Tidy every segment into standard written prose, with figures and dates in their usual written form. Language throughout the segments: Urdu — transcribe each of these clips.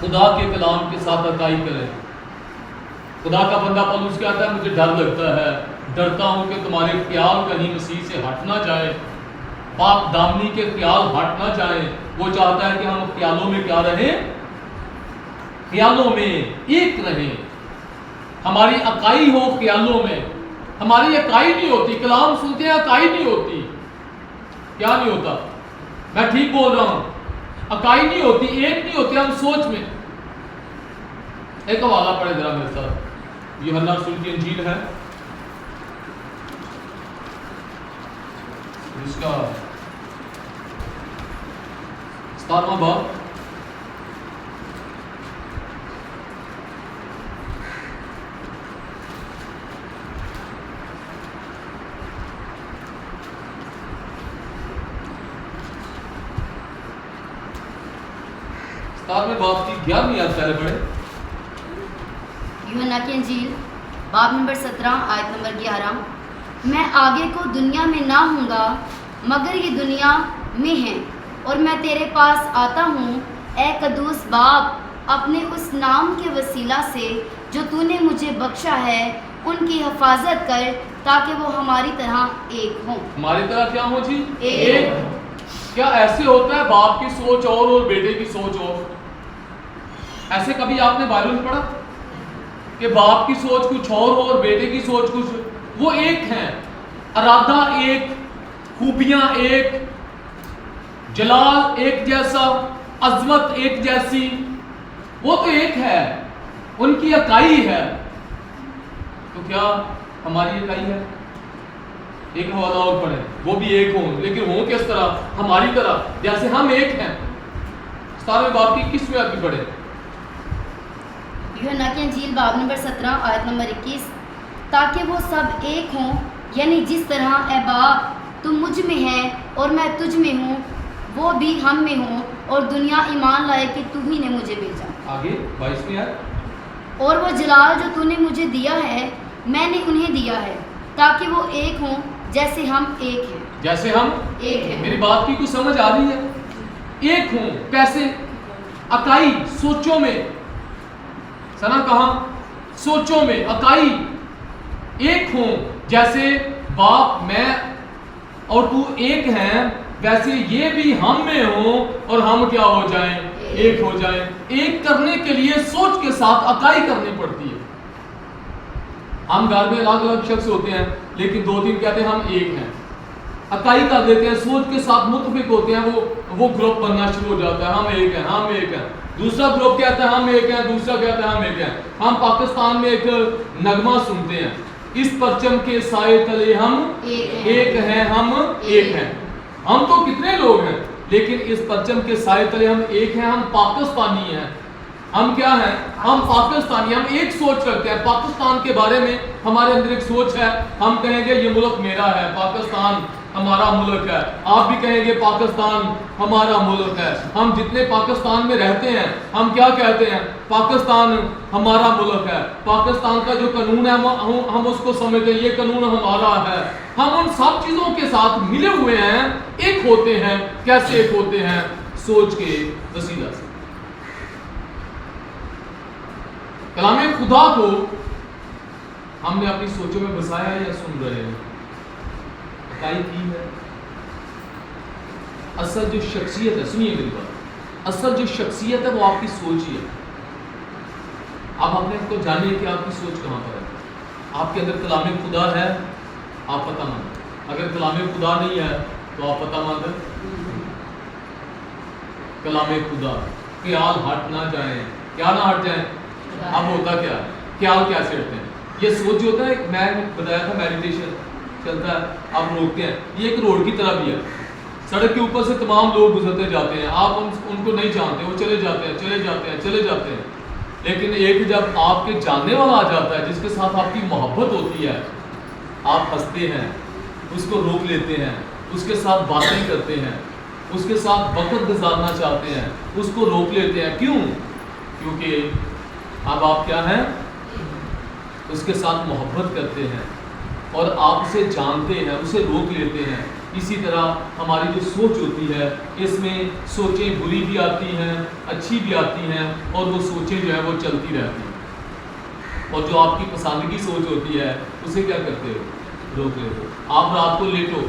خدا کے کلام کے ساتھ عطائی کریں. خدا کا بندہ پولس کہتا ہے مجھے ڈر لگتا ہے، ڈرتا ہوں کہ تمہارے خیال کہیں مسیح سے ہٹ نہ جائے، پاک دامنی کے خیال ہٹ نہ جائیں. وہ چاہتا ہے کہ ہم خیالوں میں کیا رہیں؟ خیالوں میں ایک رہیں. ہماری اکائی ہو خیالوں میں. ہماری اکائی نہیں ہوتی، کلام سنتے ہیں اکائی نہیں ہوتی. کیا نہیں ہوتا؟ میں ٹھیک بول رہا ہوں، اکائی نہیں ہوتی، ایک نہیں ہوتی ہم سوچ میں. ایک حوالہ پڑھے ذرا میرے ساتھ، یوحنا رسول کی انجیل ہے جس کا 17واں باب. میں باب کی 11ویں آیت پہلے پڑھے. یوحنا کی انجیل باب نمبر 17 آیت نمبر 11. میں آگے کو دنیا میں نہ ہوں گا مگر یہ دنیا میں ہیں، اور میں تیرے پاس آتا ہوں اے قدوس باپ، اپنے اس نام کے وسیلہ سے جو تو نے مجھے بخشا ہے ان کی حفاظت کر تاکہ وہ ہماری طرح ایک ہوں. ہماری طرح کیا ہو جی؟ ایک. کیا ایسے ہوتا ہے باپ کی سوچ اور بیٹے کی سوچ اور؟ ایسے کبھی آپ نے بائبل میں پڑھا کہ باپ کی سوچ کچھ اور بیٹے کی سوچ کچھ؟ وہ ایک ہیں، ارادہ ایک، خوبیاں ایک، جلال ایک جیسا، عظمت ایک جیسی، وہ تو ایک ہے، ان کی اکائی ہے. تو کیا ہماری اکائی ہے؟ ایک حوالہ اور پڑھیں، وہ بھی ایک ہوں، لیکن ہوں کس طرح؟ ہماری طرح، جیسے ہم ایک ہیں. 17ویں باب کی 21ویں آیت پڑھیں. یوحنا کی انجیل باب نمبر 17 آیت نمبر 21. تاکہ وہ سب ایک ہوں، یعنی جس طرح اے باپ تم مجھ میں ہے اور میں تجھ میں ہوں، وہ بھی ہم میں ہوں، اور دنیا ایمان لائے کہ تو ہی نے مجھے بھیجا. آگے 22ویں آیت. اور وہ جلال جو تو نے مجھے دیا ہے میں نے انہیں دیا ہے تاکہ وہ ایک ہوں جیسے ہم ایک ہیں. جیسے ہم ایک ہیں. میری بات کی کچھ سمجھ آ رہی ہے؟ ایک ہوں کیسے؟ اکائی، سوچوں میں. سنا کہاں؟ سوچوں میں، اکائی. ایک ہوں جیسے باپ میں اور تو ایک ہیں، ویسے یہ بھی ہم میں ہوں اور ہم کیا ہو جائیں؟ ایک ہو جائیں. ایک کرنے کے لیے سوچ کے ساتھ اکائی کرنی پڑتی ہے. ہم گھر میں الگ الگ شخص ہوتے ہیں لیکن دو تین کہتے ہیں ہم ایک ہیں، اکائی کر دیتے ہیں، سوچ کے ساتھ متفق ہوتے ہیں، وہ گروپ بننا شروع ہو جاتا ہے. ہم ایک ہیں، ہم ایک ہیں. دوسرا گروپ کہتا ہے ہم ایک ہیں، دوسرا کہتا ہے ہم ایک ہیں. ہم پاکستان میں ایک نغمہ سنتے ہیں، اس پرچم کے سائے تلے ہم ایک ہیں، ہم ایک ہیں. ہم تو کتنے لوگ ہیں لیکن اس پرچم کے سائے تلے ہم ایک ہیں. ہم پاکستانی ہیں. ہم کیا ہیں؟ ہم پاکستانی. ہم ایک سوچ رکھتے ہیں پاکستان کے بارے میں. ہمارے اندر ایک سوچ ہے، ہم کہیں گے یہ ملک میرا ہے، پاکستان ہمارا ملک ہے. آپ بھی کہیں گے پاکستان ہمارا ملک ہے. ہم جتنے پاکستان میں رہتے ہیں ہم کیا کہتے ہیں؟ پاکستان ہمارا ملک ہے. پاکستان کا جو قانون ہے ہم اس کو سمجھتے ہیں یہ قانون ہمارا ہے. ہم ان سب چیزوں کے ساتھ ملے ہوئے ہیں، ایک ہوتے ہیں. کیسے ایک ہوتے ہیں؟ سوچ کے وسیلہ سے. کلام خدا کو ہم نے اپنی سوچوں میں بسایا یا سن رہے ہیں؟ اکائی کی ہے. اصل جو شخصیت ہے، سنیے میری بات، اصل جو شخصیت ہے وہ آپ کی سوچ ہی ہے. آپ اپنے کو جانیے کہ آپ کی سوچ کہاں پر ہے. آپ کے اندر کلام خدا ہے، آپ پتہ مند. اگر کلام خدا نہیں ہے تو آپ پتہ مند. کلام خدا، خیال ہٹ نہ جائیں. کیا نہ ہٹ جائیں؟ اب ہوتا کیا ہے؟ خیال کیسے ہٹتے ہیں؟ یہ سوچ جو ہوتا ہے، میں بتایا تھا میڈیٹیشن چلتا ہے، آپ روکتے ہیں. یہ ایک روڈ کی طرح بھی ہے. سڑک کے اوپر سے تمام لوگ گزرتے جاتے ہیں، آپ ان کو نہیں جانتے، وہ چلے جاتے ہیں چلے جاتے ہیں چلے جاتے ہیں. لیکن ایک جب آپ کے جاننے والا آ جاتا ہے جس کے ساتھ آپ کی محبت ہوتی ہے، آپ ہنستے ہیں، اس کو روک لیتے ہیں، اس کے ساتھ باتیں کرتے ہیں، اس کے ساتھ وقت گزارنا چاہتے ہیں، اس کو روک لیتے ہیں. کیوں؟ کیونکہ اب آپ کیا ہیں؟ اس کے ساتھ محبت کرتے ہیں. اور آپ اسے جانتے ہیں, اسے روک لیتے ہیں. اسی طرح ہماری جو سوچ ہوتی ہے اس میں سوچیں بری بھی آتی ہیں, اچھی بھی آتی ہیں, اور وہ سوچیں جو ہے وہ چلتی رہتی ہیں. اور جو آپ کی پسند کی سوچ ہوتی ہے اسے کیا کرتے ہو, روک لیتے ہو. آپ رات کو لیٹو,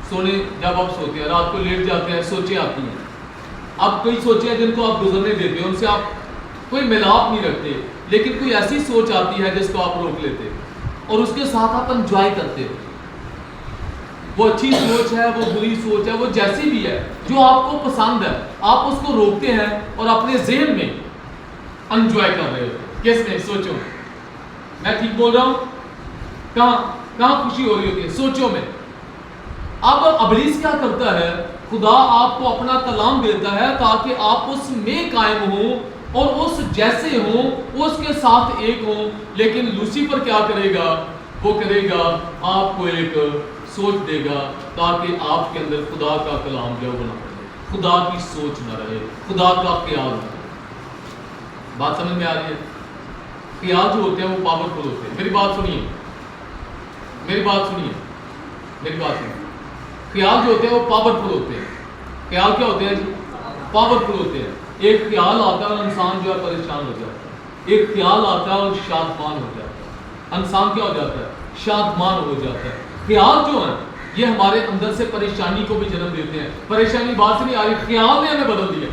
سونے جب آپ سوتے ہیں رات کو لیٹ جاتے ہیں, سوچیں آتی ہیں. اب کئی سوچیں ہیں جن کو آپ گزرنے دیتے ہیں, ان سے آپ کوئی ملاپ نہیں رکھتے, لیکن کوئی ایسی سوچ آتی ہے جس کو آپ روک لیتے اور اس کے ساتھ آپ انجوائے کرتے ہو. وہ اچھی سوچ ہے, وہ بری سوچ ہے, وہ جیسی بھی ہے, جو آپ کو پسند ہے آپ اس کو روکتے ہیں اور اپنے ذہن میں انجوائے کر رہے ہو. کس میں؟ سوچوں میں. میں ٹھیک بول رہا ہوں؟ کہاں خوشی ہو رہی ہوتی ہے؟ سوچوں میں. اب ابلیس کیا کرتا ہے, خدا آپ کو اپنا کلام دیتا ہے تاکہ آپ اس میں قائم ہوں اور اس جیسے ہوں, اس کے ساتھ ایک ہوں. لیکن لوسیفر کیا کرے گا, وہ کرے گا آپ کو ایک سوچ دے گا تاکہ آپ کے اندر خدا کا کلام جو نہ پڑے, خدا کی سوچ نہ رہے, خدا کا خیال نہ رہے. بات سمجھ میں آ رہی ہے؟ خیال جو ہوتے ہیں وہ پاورفل ہوتے ہیں. میری بات سنیے, میری بات سنیے, میری بات سنیے. خیال جو ہوتے ہیں وہ پاورفل ہوتے ہیں. خیال کیا ہوتے ہیں جی؟ پاورفل ہوتے ہیں. ایک خیال آتا ہے اور انسان جو ہے پریشان ہو جاتا ہے. ایک خیال آتا ہے اور شادمان ہو جاتا ہے. انسان کیا ہو جاتا ہے؟ شادمان ہو جاتا ہے. خیال جو ہیں یہ ہمارے اندر سے پریشانی کو بھی جنم دیتے ہیں. پریشانی بات سے نہیں آ رہی, خیال نے ہمیں بدل دیا.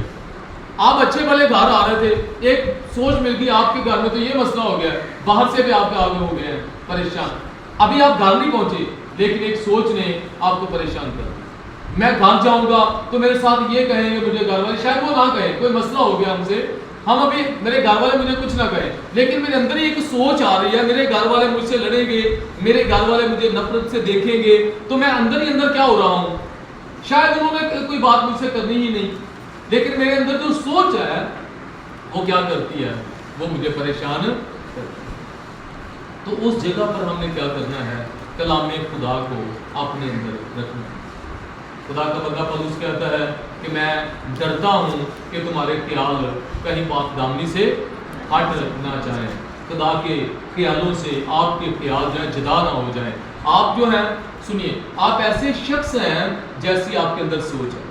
آپ اچھے بھلے گھر آ رہے تھے, ایک سوچ مل گئی آپ کے گھر میں تو یہ مسئلہ ہو گیا, باہر سے بھی آپ کے آگے ہو گئے ہیں پریشان. ابھی آپ گھر نہیں پہنچے لیکن ایک سوچ نے آپ کو پریشان کر دیا. میں گھر جاؤں گا تو میرے ساتھ یہ کہیں گے مجھے گھر والے, شاید وہ نہ کہیں, کوئی مسئلہ ہو گیا ہم سے, ہم ابھی میرے گھر والے مجھے کچھ نہ کہیں, لیکن میرے اندر ایک سوچ آ رہی ہے میرے گھر والے مجھ سے لڑیں گے, میرے گھر والے مجھے نفرت سے دیکھیں گے, تو میں اندر ہی اندر کیا ہو رہا ہوں, شاید انہوں نے کوئی بات مجھ سے کرنی ہی نہیں, لیکن میرے اندر جو سوچ ہے وہ کیا کرتی ہے, وہ مجھے پریشان کرتی ہے. تو اس جگہ پر ہم نے کیا کرنا ہے, کلام خدا کو اپنے اندر رکھنا ہے. خدا کا بندہ پولس کہتا ہے کہ میں ڈرتا ہوں کہ تمہارے خیال کہیں پاک دامنی سے ہٹ نہ جائیں, خدا کے خیالوں سے آپ کے خیال جو ہے جدا نہ ہو جائیں. آپ جو ہیں سنیے, آپ ایسے شخص ہیں جیسی آپ کے اندر سوچ ہے,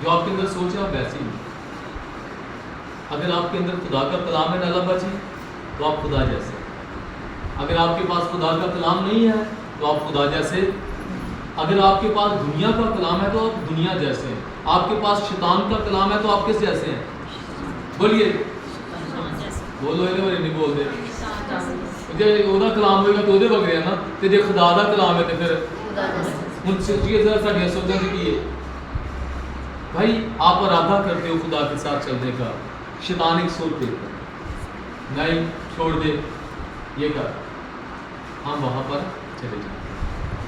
جو آپ کے اندر سوچ ہے آپ ویسی ہیں. اگر آپ کے اندر خدا کا کلام ہے نالا بچی تو آپ خدا جیسے, اگر آپ کے پاس خدا کا کلام نہیں ہے تو آپ خدا جیسے, اگر آپ کے پاس دنیا کا کلام ہے تو آپ دنیا جیسے ہیں, آپ کے پاس شیطان کا کلام ہے تو آپ کس جیسے ہیں؟ بولیے, بولو نہیں بول دے. جی وہ کلام ہوئے گا تو وہ بغیر نا, تو جی خدا کا کلام ہے تو پھر ہوں سوچیے ذرا ساڑھیاں سوچیں سے کی ہے بھائی. آپ ارادہ کرتے ہو خدا کے ساتھ چلنے کا, شیطان ایک سوچ دیتا ہے نہیں چھوڑ دے یہ کر, ہم وہاں پر چلے جائیں,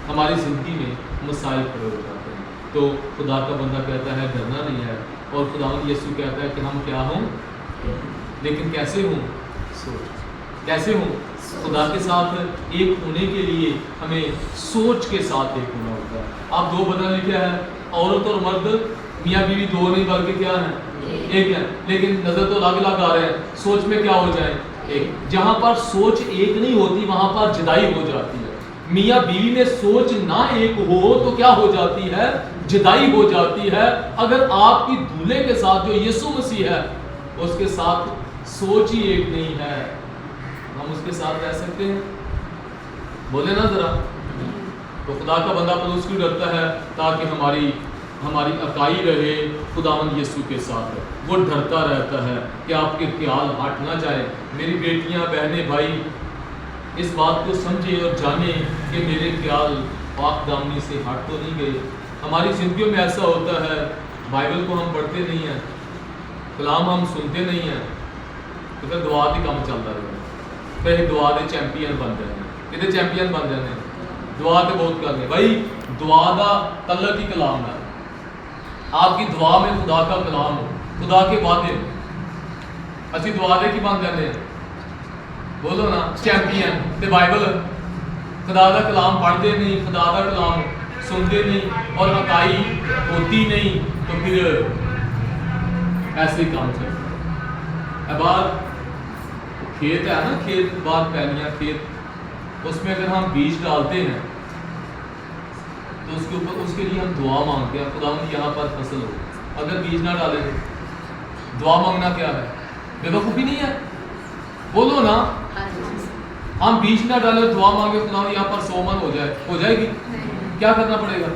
ہماری زندگی میں مسائل کھڑے ہو جاتے ہیں. تو خدا کا بندہ کہتا ہے ڈرنا نہیں ہے, اور خداوند یسوع کہتا ہے کہ ہم کیا ہوں, لیکن کیسے ہوں, سوچ کیسے ہوں. خدا کے ساتھ ایک ہونے کے لیے ہمیں سوچ کے ساتھ ایک ہونا ہوتا ہے. آپ دو بدن لکھا ہے, عورت اور مرد میاں بیوی دو نہیں بلکہ کیا ہیں, ایک ہے, لیکن نظر تو الگ الگ آ رہے ہیں, سوچ میں کیا ہو جائیں ایک. جہاں پر سوچ ایک نہیں ہوتی وہاں پر جدائی ہو جاتی ہے. میاں بیوی میں سوچ نہ ایک ہو تو کیا ہو جاتی ہے, جدائی ہو جاتی ہے. اگر آپ کی دولہے کے ساتھ جو یسوع مسیح ہے اس کے ساتھ سوچ ہی ایک نہیں ہے, ہم اس کے ساتھ رہ سکتے ہیں؟ بولے نا ذرا. تو خدا کا بندہ پولس کیوں ڈرتا ہے؟ تاکہ ہماری اکائی رہے خداوند یسوع کے ساتھ. وہ ڈرتا رہتا ہے کہ آپ کے خیال ہٹ نہ جائیں. میری بیٹیاں بہنیں بھائی اس بات کو سمجھے اور جانے کہ میرے خیال پاک دامنی سے ہٹ تو نہیں گئے. ہماری زندگیوں میں ایسا ہوتا ہے, بائبل کو ہم پڑھتے نہیں ہیں, کلام ہم سنتے نہیں ہیں, تو پھر دعا کے کام چلتا رہے, پھر دعا دے چیمپئن بن جانے. کتنے چیمپئن بن جانے, دعا کے بہت کرنے. بھائی دعا دا تعلق ہی کلام ہے. آپ کی دعا میں خدا کا کلام ہو, خدا کے وعدے. اچھی دعا دے کی بن جانے ہیں, بولو نا چیمپئن. تے بائبل خدا دا کلام پڑھتے نہیں, خدا دا کلام سنتے نہیں, اور اکائی ہوتی نہیں, تو پھر ایسے ہی کام چلتا ہے. باہر کھیت ہے نا, کھیت باہر پہلیاں کھیت اس میں اگر ہم بیج ڈالتے ہیں تو اس کے اوپر اس کے لیے ہم دعا مانگتے ہیں خداوند یہاں پر فصل ہو. اگر بیج نہ ڈالیں گے دعا مانگنا کیا ہے؟ بے وقوفی نہیں ہے؟ بولو نا. ہم بیج نہ ڈالیں دعا مانگے خداوند یہاں پر 100 من ہو جائے گی؟ کیا کرنا پڑے گا؟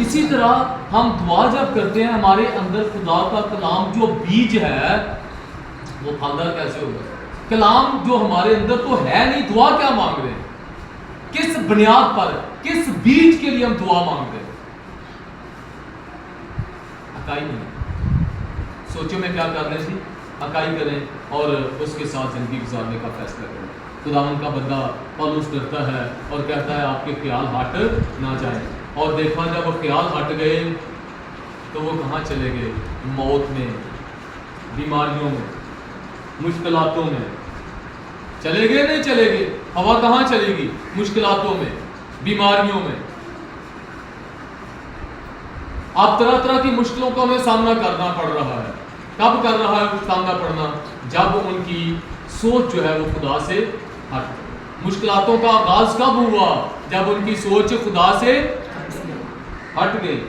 اسی طرح ہم دعا جب کرتے ہیں ہمارے اندر خدا کا کلام جو بیج ہے وہ پھلدار کیسے ہوگا؟ کلام جو ہمارے اندر تو ہے نہیں، دعا کیا مانگ رہے ہیں؟ کس بنیاد پر، کس بیج کے لیے ہم دعا مانگ رہے ہیں؟ اکائی نہیں. سوچو میں کیا کرنے تھی، اکائی کریں اور اس کے ساتھ زندگی گزارنے کا فیصلہ کریں. خداوند کا بندہ پولس کرتا ہے اور کہتا ہے آپ کے خیال ہٹ نہ جائیں. اور دیکھا جب وہ خیال ہٹ گئے تو وہ کہاں چلے گئے؟ موت میں، بیماریوں میں، مشکلاتوں میں. چلے گئے نہیں چلے گئے؟ ہوا کہاں چلے گی؟ مشکلاتوں میں، بیماریوں میں. اب طرح طرح کی مشکلوں کا انہیں سامنا کرنا پڑ رہا ہے. کب کر رہا ہے سامنا پڑنا؟ جب ان کی سوچ جو ہے وہ خدا سے ہٹ. مشکلاتوں کا آغاز کب ہوا؟ جب ان کی سوچ خدا سے ہٹ گئی.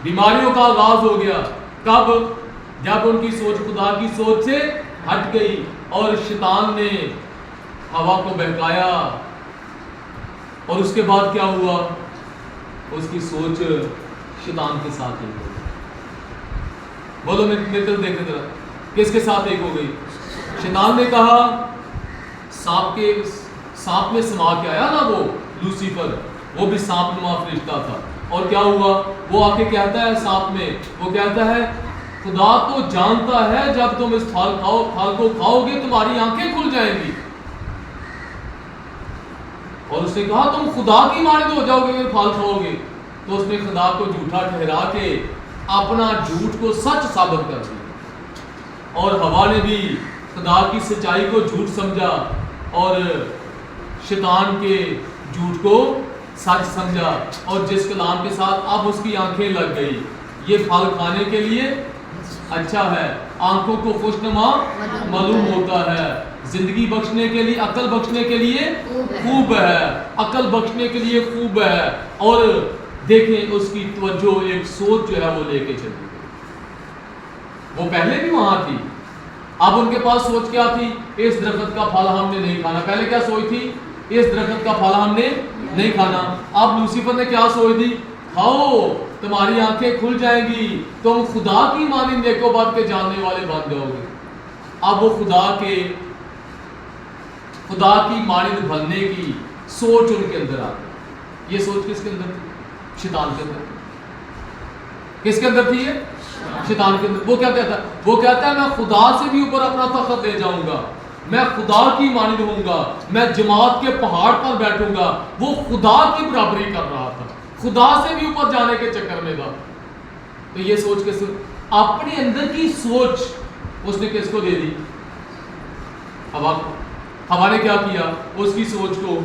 بیماریوں کا آغاز ہو گیا کب؟ جب ان کی سوچ خدا کی سوچ سے ہٹ گئی اور شیطان نے ہوا کو بہکایا. اور اس کے بعد کیا ہوا؟ اس کی سوچ شیطان کے ساتھ ایک ہو گئی. بولو میرے طرف دیکھیں ذرا، کس کے ساتھ ایک ہو گئی؟ شیطان نے کہا، سانپ میں سما کے آیا نا وہ لوسیفر، وہ بھی سانپ نما فرشتہ تھا. اور کیا ہوا؟ وہ آ کے کہتا ہے سانپ میں، وہ کہتا ہے خدا تو جانتا ہے جب تم اس پھل کو کھاؤ گے تمہاری آنکھیں کھل جائیں گی. اور اس نے کہا تم خدا کی مانند ہو جاؤ گے اگر پھل کھاؤ گے. تو اس نے خدا کو جھوٹا ٹھہرا کے اپنا جھوٹ کو سچ ثابت کر دیا. اور ہوا نے بھی خدا کی سچائی کو جھوٹ سمجھا اور شیطان کے جھوٹ کو سچ سمجھا. اور جس کلام کے ساتھ اب اس کی آنکھیں لگ گئی، یہ پھل کھانے کے لیے اچھا ہے، آنکھوں کو خوشنما معلوم ہوتا ہے، زندگی بخشنے کے لیے، عقل بخشنے کے لیے خوب ہے، عقل بخشنے کے لیے خوب ہے. اور دیکھیں اس کی توجہ ایک سوچ جو ہے وہ لے کے چلی گئی. وہ پہلے بھی وہاں تھی، اب ان کے پاس سوچ کیا تھی؟ اس درخت کا پھل ہم نے نہیں کھانا. پہلے کیا سوچ تھی؟ اس درخت کا پھل ہم نے نہیں کھانا. اب لوسیفر نے کیا سوچ دی؟ کھاؤ تمہاری آنکھیں کھل جائیں گی، تم خدا کی مانند نیک و بد کے جاننے والے بن جاؤ گے. اب وہ خدا کی مانند بننے کی سوچ ان کے اندر آ گئی. یہ سوچ کس کے اندر تھی؟ شیطان کے اندر. کس کے اندر تھی یہ؟ شیطان کے اندر. وہ کیا کہتا ہے؟ وہ کہتا ہے میں خدا سے بھی اوپر اپنا تخت لے جاؤں گا، میں خدا کی مانند ہوں گا، میں جماعت کے پہاڑ پر بیٹھوں گا. وہ خدا کی برابری کر رہا تھا، خدا سے بھی اوپر جانے کے چکر میں تھا. تو یہ سوچ کے اپنے اندر کی سوچ اس نے کس کو دے دی؟ ہوا کو. ہوا نے کیا کیا؟ اس کی سوچ کو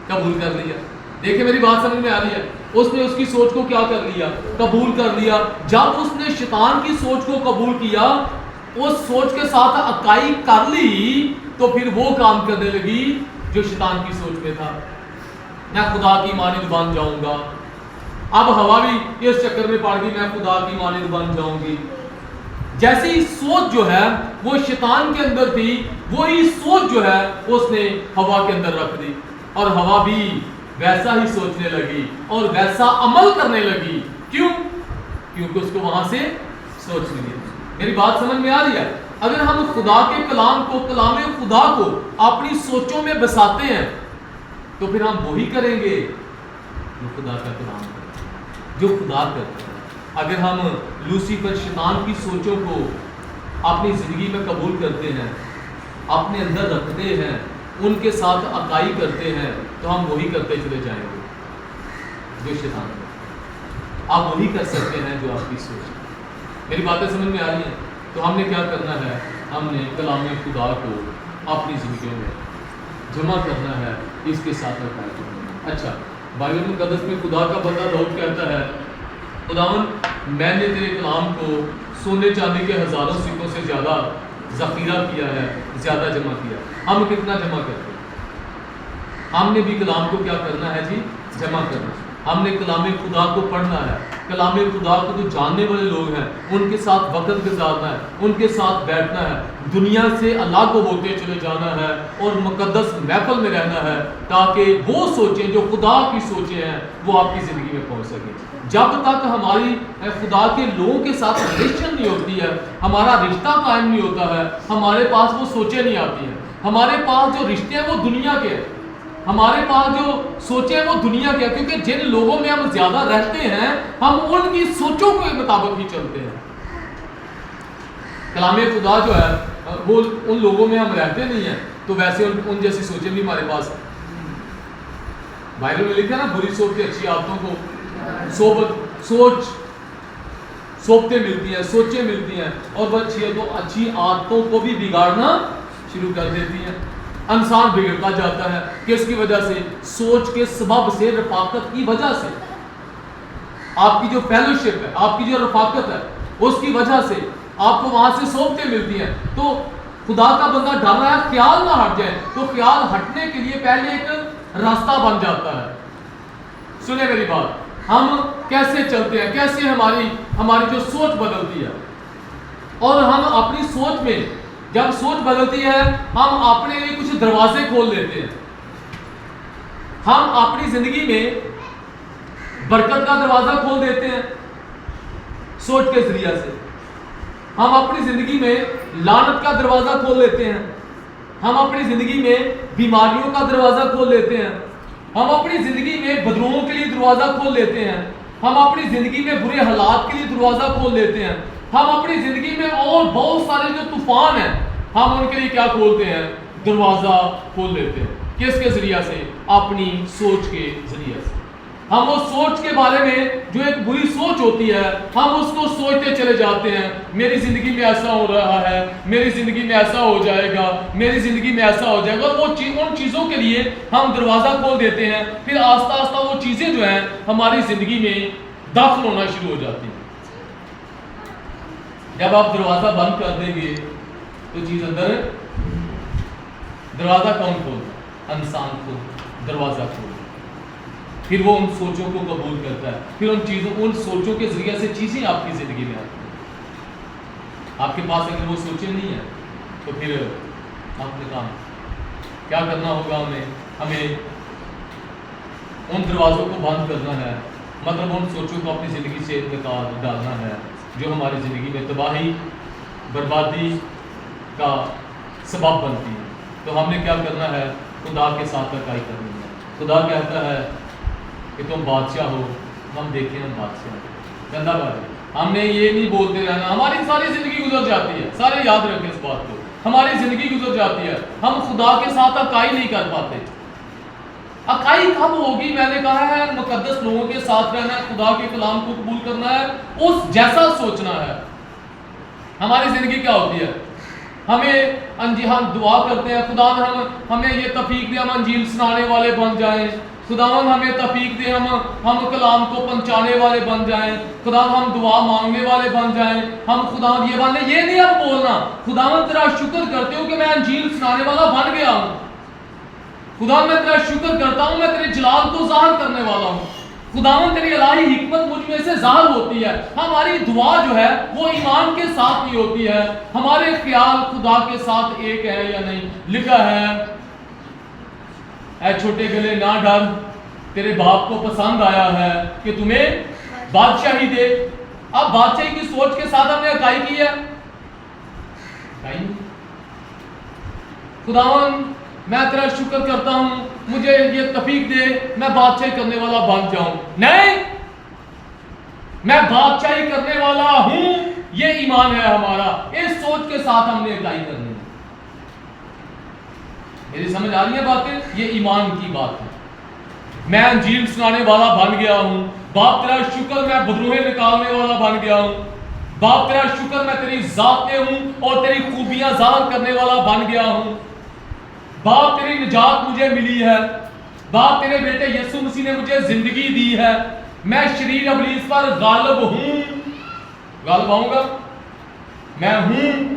قبول کر لیا. دیکھیں میری بات سمجھ میں آ رہی ہے؟ اس نے اس کی سوچ کو کیا کر لیا؟ قبول کر لیا. جب اس نے شیطان کی سوچ کو قبول کیا، اس سوچ کے ساتھ اکائی کر لی، تو پھر وہ کام کرنے لگی جو شیطان کی سوچ میں تھا. میں خدا کی مانند بن جاؤں گا. اب ہوا بھی اس چکر میں پڑ گئی، میں خدا کی مانند بن جاؤں گی. جیسی سوچ جو ہے وہ شیطان کے اندر تھی، وہی سوچ جو ہے اس نے ہوا کے اندر رکھ دی. اور ہوا بھی ویسا ہی سوچنے لگی اور ویسا عمل کرنے لگی. کیوں؟ کیونکہ اس کو وہاں سے سوچ لی. میری بات سمجھ میں آ رہی ہے؟ اگر ہم خدا کے کلام کو، کلام خدا کو اپنی سوچوں میں بساتے ہیں تو پھر ہم وہی کریں گے جو خدا کا کلام کرتا ہے، جو خدا کرتا ہے. اگر ہم لوسیفر شیطان کی سوچوں کو اپنی زندگی میں قبول کرتے ہیں، اپنے اندر رکھتے ہیں، ان کے ساتھ اکائی کرتے ہیں، تو ہم وہی کرتے چلے جائیں گے جو شیطان کرتا ہے. آپ وہی کر سکتے ہیں جو آپ کی سوچ. میری باتیں سمجھ میں آ رہی ہیں؟ تو ہم نے کیا کرنا ہے؟ ہم نے کلام خدا کو اپنی زندگیوں میں جمع کرنا ہے، اس کے ساتھ اکائی کرنا ہے. اچھا، بائبل مقدس میں خدا کا بندہ داؤد کہتا ہے خداوند میں نے تیرے کلام کو سونے چاندی کے ہزاروں سکوں سے زیادہ ذخیرہ کیا ہے، زیادہ جمع کیا. ہم کتنا جمع کرتے ہیں؟ ہم نے بھی کلام کو کیا کرنا ہے جی؟ جمع کرنا ہے۔ ہم نے کلام خدا کو پڑھنا ہے، کلام خدا کو جو جاننے والے لوگ ہیں ان کے ساتھ وقت گزارنا ہے، ان کے ساتھ بیٹھنا ہے، دنیا سے الگ ہوتے چلے جانا ہے اور مقدس محفل میں رہنا ہے تاکہ وہ سوچیں جو خدا کی سوچیں ہیں وہ آپ کی زندگی میں پہنچ سکیں۔ جب تک ہماری خدا کے لوگوں کے ساتھ ریلیشن نہیں ہوتی ہے، ہمارا رشتہ قائم نہیں ہوتا ہے، ہمارے پاس وہ سوچیں نہیں آتی ہیں، ہمارے پاس جو رشتے ہیں وہ دنیا کے ہیں، ہمارے پاس جو سوچیں وہ دنیا کے ہیں، کیونکہ جن لوگوں میں ہم زیادہ رہتے ہیں ہم ان کی سوچوں کے مطابق ہی چلتے ہیں۔ کلام خدا جو ہے وہ ان لوگوں میں ہم رہتے نہیں ہیں تو ویسے ان جیسی سوچیں بھی ہمارے پاس۔ بائبل میں لکھا نا بری سوچ کے اچھی عادتوں کو صحبتیں ملتی ہیں، سوچیں ملتی ہیں، اور وہ اچھی عادتوں کو بھی بگاڑنا شروع کر دیتی ہیں۔ انسان بگڑتا جاتا ہے کس کی وجہ سے؟ سوچ کے سبب سے، رفاقت کی وجہ سے۔ آپ کی جو فیلوشپ ہے، آپ کی جو رفاقت ہے، اس کی وجہ سے آپ کو وہاں سے صحبتیں ملتی ہیں۔ تو خدا کا بندہ ڈر رہا ہے خیال نہ ہٹ جائے، تو خیال ہٹنے کے لیے پہلے ایک راستہ بن جاتا ہے۔ سنیں میری بات، ہم کیسے چلتے ہیں، کیسے ہماری جو سوچ بدلتی ہے، اور ہم اپنی سوچ میں جب سوچ بدلتی ہے ہم اپنے لیے کچھ دروازے کھول لیتے ہیں۔ ہم اپنی زندگی میں برکت کا دروازہ کھول دیتے ہیں سوچ کے ذریعے سے، ہم اپنی زندگی میں لعنت کا دروازہ کھول لیتے ہیں، ہم اپنی زندگی میں بیماریوں کا دروازہ کھول لیتے ہیں، ہم اپنی زندگی میں بدروؤں کے لیے دروازہ کھول لیتے ہیں، ہم اپنی زندگی میں برے حالات کے لیے دروازہ کھول لیتے ہیں، ہم اپنی زندگی میں اور بہت سارے جو طوفان ہیں ہم ان کے لیے کیا کھولتے ہیں؟ دروازہ کھول لیتے ہیں۔ کس کے ذریعے سے؟ اپنی سوچ کے ذریعے سے۔ ہم اس سوچ کے بارے میں جو ایک بری سوچ ہوتی ہے ہم اس کو سوچتے چلے جاتے ہیں، میری زندگی میں ایسا ہو رہا ہے، میری زندگی میں ایسا ہو جائے گا، میری زندگی میں ایسا ہو جائے گا، اور ان چیزوں کے لیے ہم دروازہ کھول دیتے ہیں۔ پھر آہستہ آہستہ وہ چیزیں جو ہیں ہماری زندگی میں داخل ہونا شروع ہو جاتی ہیں۔ جب آپ دروازہ بند کر دیں گے تو چیز اندر، دروازہ کون کھولتا؟ انسان کو دروازہ کھولتا، پھر وہ ان سوچوں کو قبول کرتا ہے، پھر ان سوچوں کے ذریعے سے چیزیں آپ کی زندگی میں آتی ہیں۔ آپ کے پاس اگر وہ سوچیں نہیں ہیں تو پھر آپ نے کام کیا کرنا ہوگا؟ ہمیں ان دروازوں کو بند کرنا ہے، مطلب ان سوچوں کو اپنی زندگی سے نکال ڈالنا ہے جو ہماری زندگی میں تباہی، بربادی کا سبب بنتی ہے۔ تو ہم نے کیا کرنا ہے؟ خدا کے ساتھ اکائی کرنی ہے۔ خدا کہتا ہے کہ تم بادشاہ ہو، ہم دیکھیں ہم بادشاہ ہیں، گندہ بات ہے۔ ہم نے یہ نہیں بولتے رہنا، ہماری ساری زندگی گزر جاتی ہے، سارے یاد رکھیں اس بات کو، ہماری زندگی گزر جاتی ہے، ہم خدا کے ساتھ اکائی نہیں کر پاتے۔ اکائی کب ہوگی؟ میں نے کہا ہے مقدس لوگوں کے ساتھ رہنا ہے، خدا کے کلام کو قبول کرنا ہے، اس جیسا سوچنا ہے۔ ہماری زندگی کیا ہوتی ہے؟ ہم دعا کرتے ہیں خدا ہمیں یہ توفیق دے ہم انجیل سنانے والے بن جائیں، خدا ہمیں توفیق دے ہم کلام کو پہنچانے والے بن جائیں، خدا ہم دعا مانگنے والے بن جائیں، ہم خدا یہ نہیں اب بولنا خدا تیرا شکر کرتے ہوں کہ میں انجیل سنانے والا بن گیا ہوں، خدا میں تیرا شکر کرتا ہوں میں تیرے جلال کو ظاہر کرنے والا ہوں، خداوند تیری الہی حکمت مجھ میں سے ظاہر ہوتی ہے۔ ہماری دعا جو ہے وہ ایمان کے ساتھ نہیں ہوتی ہے، ہمارے خیال خدا کے ساتھ ایک ہے یا نہیں۔ لکھا ہے اے چھوٹے گلے نہ ڈر، تیرے باپ کو پسند آیا ہے کہ تمہیں بادشاہی دے۔ اب بادشاہی کی سوچ کے ساتھ ہم نے اکائی کی ہے، خداوند میں تیرا شکر کرتا ہوں مجھے یہ توفیق دے میں بادشاہی کرنے والا بن جاؤں۔ نہیں، میں بادشاہی کرنے والا ہوں، یہ ایمان ہے ہمارا، اس سوچ کے ساتھ ہم نے اکائی کرنی ہے۔ میری سمجھ آ رہی ہے باتیں؟ یہ ایمان کی بات ہے۔ میں انجیل سنانے والا بن گیا ہوں، باپ تیرا شکر میں بدروہیں نکالنے والا بن گیا ہوں، باپ تیرا شکر میں تیری ذات میں ہوں اور تیری خوبیاں ظاہر کرنے والا بن گیا ہوں، باپ تیری نجات مجھے ملی ہے، باپ تیرے بیٹے یسوع مسیح نے مجھے زندگی دی ہے، میں شریر ابلیس پر غالب ہوں، غالب آؤں گا، میں ہوں۔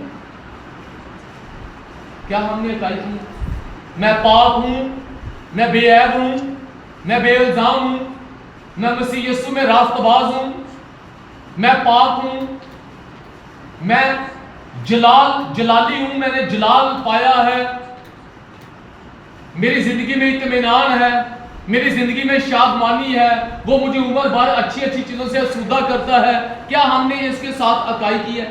کیا ہم نے اکائی کی؟ میں پاک ہوں، میں بے عیب ہوں، میں بے الزام ہوں، میں مسیح یسوع میں راست باز ہوں، میں پاک ہوں، میں جلالی ہوں، میں نے جلال پایا ہے، میری زندگی میں اطمینان ہے، میری زندگی میں شادمانی ہے، وہ مجھے عمر بھر اچھی اچھی چیزوں سے آسودہ کرتا ہے. کیا ہم نے اس کے ساتھ اکائی کی ہے؟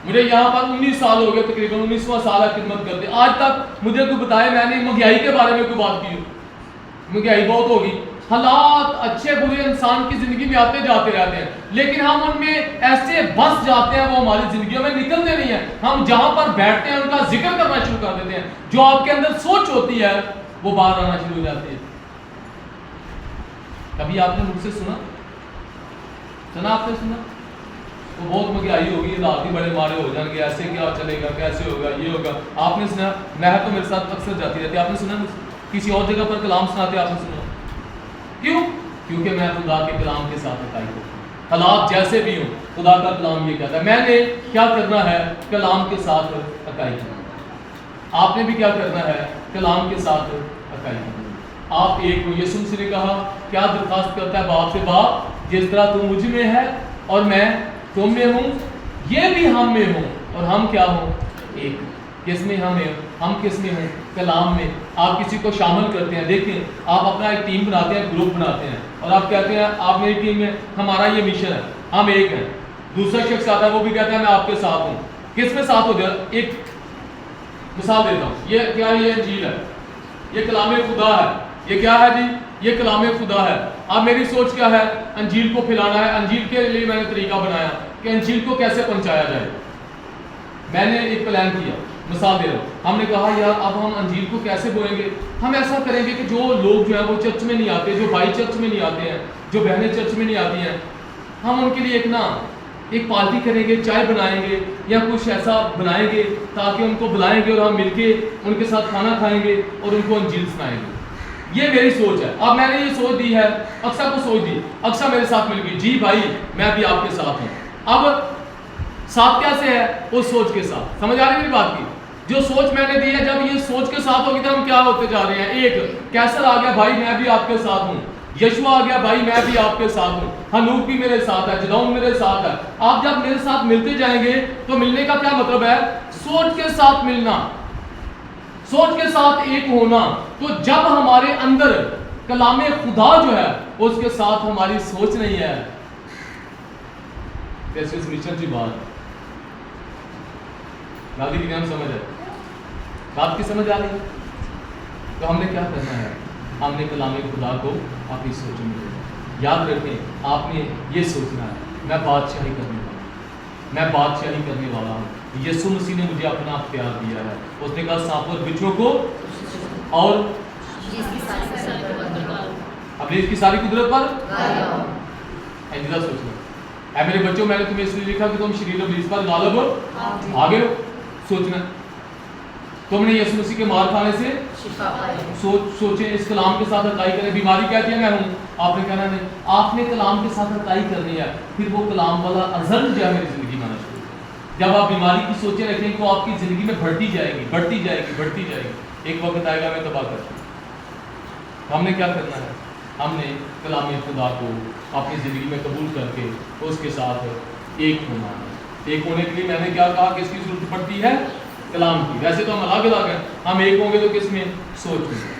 مجھے یہاں پر 19 سال ہو گئے، تقریباً 19واں سال ہے خدمت کرتے. آج تک مجھے کوئی بتائے میں نے مہنگائی کے بارے میں کوئی بات کی ہو؟ مہنگائی بہت ہوگی، حالات اچھے برے انسان کی زندگی میں آتے جاتے رہتے ہیں، لیکن ہم ان میں ایسے بس جاتے ہیں، وہ ہماری زندگیوں میں نکلتے نہیں ہیں. ہم جہاں پر بیٹھتے ہیں ان کا ذکر کرنا شروع کر دیتے ہیں. جو آپ کے اندر سوچ ہوتی ہے وہ باہر آنا شروع ہو جاتی ہے. کبھی آپ نے مجھ سے سنا آپ نے سنا وہ بہت مہنگائی ہوگی، حالات ہی بڑے مارے ہو جائیں گے، ایسے کیا چلے گا، کیسے ہوگا، یہ ہوگا. آپ نے سنا؟ میں تو میرے ساتھ اکثر جاتی رہتی. آپ نے سنا؟ کسی اور جگہ پر کلام سناتے آپ نے سنا؟ کیوں؟ کیونکہ میں خدا کے کلام کے ساتھ اکائی کرتا ہوں. حالات جیسے بھی ہوں، خدا کا کلام یہ کہتا ہے میں نے کیا کرنا ہے؟ کلام کے ساتھ اکائی کرنا. آپ نے بھی کیا کرنا ہے؟ کلام کے ساتھ اکائی کرنا. آپ ایک ہو. یسوع مسیح نے کہا، کیا درخواست کرتا ہے باپ سے؟ باپ جس طرح تم مجھ میں ہے اور میں تم میں ہوں، یہ بھی ہم میں ہوں اور ہم کیا ہوں؟ ایک. کس میں ہم کس میں ہوں؟ کلام میں. آپ کسی کو شامل کرتے ہیں. دیکھیں آپ اپنا ایک ٹیم بناتے ہیں، گروپ بناتے ہیں، اور آپ کہتے ہیں آپ میری ٹیم میں، ہمارا یہ مشن ہے، ہم ایک ہیں. دوسرا شخص آتا ہے، وہ بھی کہتا ہے میں آپ کے ساتھ ہوں. کس میں ساتھ ہو جائے؟ ایک مثال دیتا ہوں. یہ کیا ہے؟ یہ انجیل ہے، یہ کلام خدا ہے. یہ کیا ہے جی؟ یہ کلام خدا ہے. اب میری سوچ کیا ہے؟ انجیل کو پھیلانا ہے. انجیل کے لیے میں نے طریقہ بنایا کہ انجیل کو کیسے پہنچایا جائے. میں نے ایک پلان کیا، مثال دے رہا ہوں. ہم نے کہا یار اب ہم انجیل کو کیسے بولیں گے؟ ہم ایسا کریں گے کہ جو لوگ جو ہیں وہ چرچ میں نہیں آتے، جو بھائی چرچ میں نہیں آتے ہیں، جو بہنیں چرچ میں نہیں آتی ہیں، ہم ان کے لیے ایک پارٹی کریں گے، چائے بنائیں گے یا کچھ ایسا بنائیں گے تاکہ ان کو بلائیں گے اور ہم مل کے ان کے ساتھ کھانا کھائیں گے اور ان کو انجیل سنائیں گے. یہ میری سوچ ہے. اب میں نے یہ سوچ دی ہے، اکثر کو سوچ دی، اکثر میرے ساتھ مل گئی، جی بھائی میں بھی آپ کے ساتھ ہوں. اب ساتھ کیسے ہے؟ اس سوچ کے ساتھ. سمجھ آ رہی میری بات کی؟ جو سوچ میں نے دی ہے، جب یہ سوچ کے ساتھ ہوگی تو ہم کیا ہوتے جا رہے ہیں؟ ایک. کیسر آ گیا، بھائی میں بھی آپ کے ساتھ ہوں. یشوع آ گیا، بھائی میں بھی آپ کے ساتھ ہوں. ہنوک بھی میرے ساتھ ہے، جدعون میرے ساتھ ہے. آپ جب میرے ساتھ ملتے جائیں گے تو ملنے کا کیا مطلب ہے؟ سوچ کے ساتھ ملنا، سوچ کے ساتھ ایک ہونا. تو جب ہمارے اندر کلام خدا جو ہے اس کے ساتھ ہماری سوچ نہیں ہے، کیسے اس مشن کی بات دادی کی نام سمجھ ہے، بات کی سمجھ آ رہی ہے؟ تو ہم نے کیا کرنا ہے؟ ہم نے کلام خدا کو اپنی سوچ میں لینا. یاد رکھیں آپ نے یہ سوچنا ہے میں بادشاہی کرنے والا ہوں، میں بادشاہی کرنے والا ہوں. یسوع مسیح نے مجھے اپنا اختیار دیا ہے. اس نے کہا سانپ اور بچھو کو اور ابلیس کی ساری قدرت پر ایجزا سوچنا. اے میرے بچوں میں نے تمہیں اس لیے لکھا کہ تم شریر ابلیس پر غالب آگے ہو. سوچنا تم نے یسوع مسیح کے مار کھانے سے سوچیں، اس کلام کے ساتھ اکائی کریں. بیماری کہتی ہے میں ہوں، آپ نے کہنا نہیں، آپ نے کلام کے ساتھ اکائی کرنی ہے. پھر وہ کلام والا ازل جو ہے میری زندگی میں آنا شروع. جب آپ بیماری کی سوچیں رکھیں تو آپ کی زندگی میں بڑھتی جائے گی، بڑھتی جائے گی، بڑھتی جائے گی. ایک وقت آئے گا میں تباہ کرتا ہوں. ہم نے کیا کرنا ہے؟ ہم نے کلام خدا کو اپنی زندگی میں قبول کر کے اس کے ساتھ ایک ہونا ہے. ایک ہونے کے لیے میں نے کیا کہا کہ اس کی ضرورت پڑتی ہے؟ کلام کی. ویسے تو ہم الگ الگ ہیں، ہم ایک ہوں گے تو کس میں؟ سوچ میں.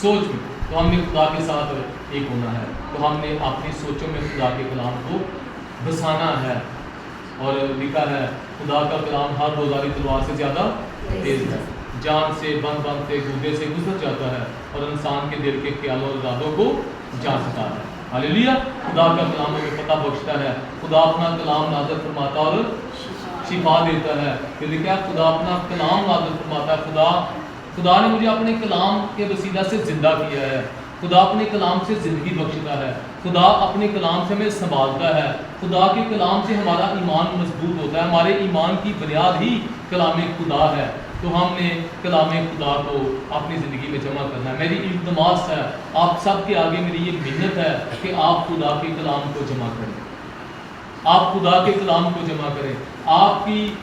سوچ میں تو ہم نے خدا کے ساتھ ایک ہونا ہے. تو ہم نے اپنی سوچوں میں خدا کے کلام کو بسانا ہے. اور لکھا ہے خدا کا کلام ہر دوزاری تلوار سے زیادہ تیز ہے، جان سے بند سے گردے سے گزر جاتا ہے اور انسان کے دل کے خیالوں اور ارادوں کو جانچتا ہے. ہاللیلویہ. خدا کا کلام ہمیں پتہ بخشتا ہے. خدا اپنا کلام نازل فرماتا اور شفا دیتا ہے. پھر لکھا ہے خدا اپنا کلام نازل فرماتا ہے. خدا نے مجھے اپنے کلام کے وسیلہ سے زندہ کیا ہے. خدا اپنے کلام سے زندگی بخشتا ہے. خدا اپنے کلام سے ہمیں سنبھالتا ہے. خدا کے کلام سے ہمارا ایمان مضبوط ہوتا ہے. ہمارے ایمان کی بنیاد ہی کلام خدا ہے. تو ہم نے کلام خدا کو اپنی زندگی میں جمع کرنا ہے. میری التماس ہے آپ سب کے آگے میری یہ محنت ہے کہ آپ خدا کے کلام کو جمع کریں. آپ خدا کے کلام کو جمع کریں. آپ کی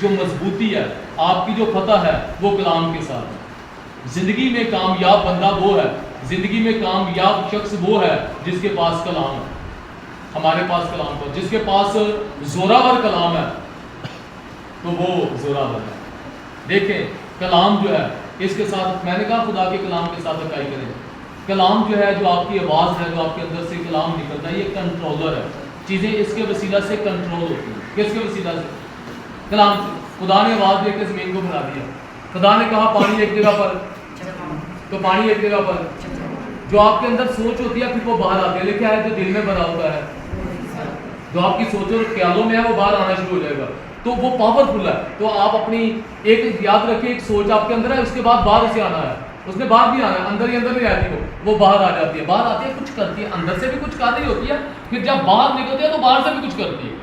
جو مضبوطی ہے آپ کی جو فتح ہے وہ کلام کے ساتھ ہے. زندگی میں کامیاب بندہ وہ ہے, زندگی میں کامیاب شخص وہ ہے جس کے پاس کلام ہے. ہمارے پاس کلام ہے. جس کے پاس زوراور کلام ہے تو وہ زوراور ہے. دیکھیں کلام جو ہے اس کے ساتھ, میں نے کہا خدا کے کلام کے ساتھ اکائی کریں. کلام جو ہے, جو آپ کی آواز ہے, جو آپ کے اندر سے کلام نکلتا ہے, یہ کنٹرولر ہے. چیزیں اس کے وسیلہ سے کنٹرول ہوتی ہیں. کس کے وسیلہ سے؟ کلام سے. خدا نے آواز دے کے زمین کو بنا دیا. خدا نے کہا پانی ایک جگہ پر تو پانی ایک جگہ پر. جو آپ کے اندر سوچ ہوتی ہے پھر وہ باہر آتی ہے. لیکن ہے جو دل میں بھرا ہوتا ہے, جو آپ کی سوچ اور خیالوں میں ہے وہ باہر آنا شروع ہو جائے گا. تو وہ پاورفل ہے. تو آپ اپنی ایک یاد رکھیں, ایک سوچ آپ کے اندر ہے, اس کے بعد باہر سے آنا ہے. اس نے باہر بھی آنا ہے, اندر ہی اندر نہیں آتی, وہ باہر آ جاتی ہے. باہر آتی ہے کچھ کرتی ہے, اندر سے بھی کچھ کر رہی ہوتی ہے, پھر جب باہر نکلتی ہے تو باہر سے بھی کچھ کرتی ہے.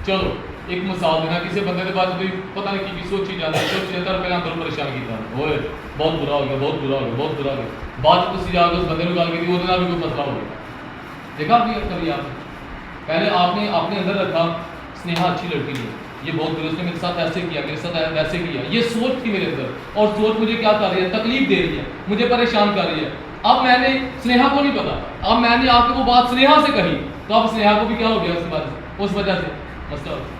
چلو ایک مثال دینا, کسی بندے کے پاس کوئی پتہ نہیں کی سوچی جاتی ہے, سوچ لیتا ہے پہلے اندر پریشان کیتا ہے, اوئے بہت برا ہو گیا, بہت برا ہو گیا, بہت برا ہو گیا. بعد میں کسی جا کے اس بندے کو گال کی تھی, وہ بھی کوئی مسئلہ ہو گیا. دیکھا آپ نے کبھی آپ پہلے آپ نے اندر رکھا سنیہا اچھی لڑکی ہے, یہ بہت برا, اس نے میرے ساتھ ایسے کیا, میرے ساتھ ویسے کیا. یہ سوچ تھی میرے اندر, اور سوچ مجھے کیا کر رہی ہے, تکلیف دے رہی ہے, مجھے پریشان کر رہی ہے. اب میں نے سنیہا کو نہیں پتا, اب میں نے آ کے وہ بات سنیہا سے کہی, تو اب سنیہا کو بھی کیا ہو گیا اس بات سے, اس وجہ سے مسئلہ ہو گیا.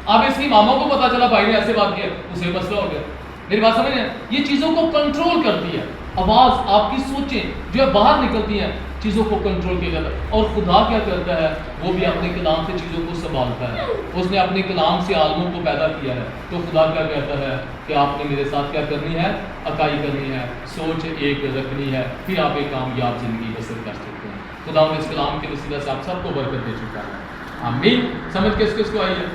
اب اس کی ماما کو پتا چلا بھائی نے ایسے بات کیا, اسے مسئلہ ہو گیا. میری بات سمجھ رہے ہیں؟ یہ چیزوں کو کنٹرول کرتی ہے. آواز, آپ کی سوچیں جو ہے باہر نکلتی ہیں, چیزوں کو کنٹرول کیا جاتا ہے. اور خدا کیا کرتا ہے, وہ بھی اپنے کلام سے چیزوں کو سنبھالتا ہے. اس نے اپنے کلام سے عالموں کو پیدا کیا ہے. تو خدا کیا کہتا ہے کہ آپ نے میرے ساتھ کیا کرنی ہے, اکائی کرنی ہے, سوچ ایک رکھنی ہے, پھر آپ ایک کامیاب زندگی بسر کر سکتے ہیں. خدا نے اس کلام کے وسیلہ سے آپ سب کو برکت دے چکا ہے. آمین. سمجھ کس کس کو آئی ہے؟